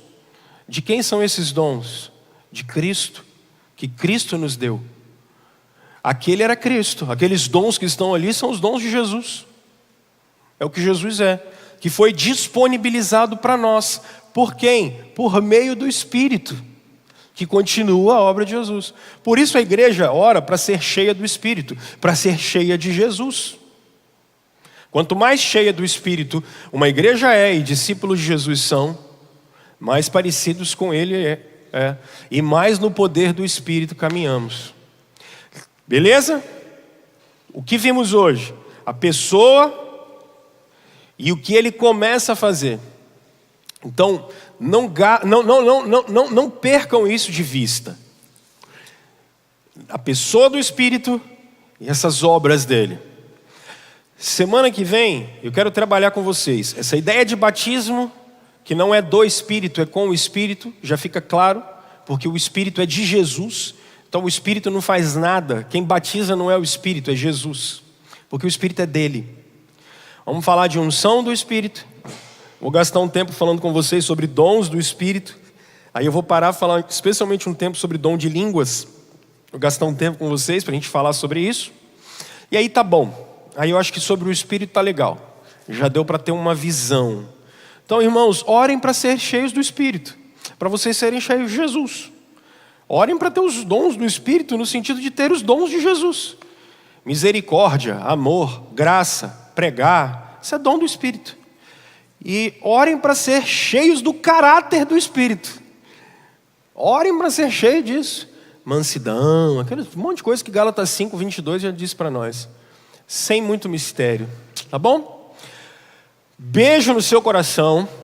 De quem são esses dons? De Cristo, que Cristo nos deu. Aquele era Cristo, aqueles dons que estão ali são os dons de Jesus. É o que Jesus é, que foi disponibilizado para nós. Por quem? Por meio do Espírito, que continua a obra de Jesus. Por isso a igreja ora para ser cheia do Espírito, para ser cheia de Jesus. Quanto mais cheia do Espírito uma igreja é e discípulos de Jesus são, mais parecidos com Ele é. E mais no poder do Espírito caminhamos. Beleza? O que vimos hoje? A pessoa e o que Ele começa a fazer. Então, não percam isso de vista. A pessoa do Espírito e essas obras dele. Semana que vem, eu quero trabalhar com vocês. Essa ideia de batismo, que não é do Espírito, é com o Espírito, já fica claro, porque o Espírito é de Jesus. Então o Espírito não faz nada. Quem batiza não é o Espírito, é Jesus. Porque o Espírito é dele. Vamos falar de unção do Espírito. Vou gastar um tempo falando com vocês sobre dons do Espírito. Aí eu vou parar falar especialmente um tempo sobre dom de línguas. Vou gastar um tempo com vocês para a gente falar sobre isso. E aí tá bom. Aí eu acho que sobre o Espírito tá legal. Já deu para ter uma visão. Então, irmãos, orem para ser cheios do Espírito. Para vocês serem cheios de Jesus. Orem para ter os dons do Espírito no sentido de ter os dons de Jesus. Misericórdia, amor, graça, pregar. Isso é dom do Espírito. E orem para ser cheios do caráter do Espírito. Orem para ser cheios disso. Mansidão, aquele monte de coisa que Gálatas 5, 22 já disse para nós. Sem muito mistério. Tá bom? Beijo no seu coração.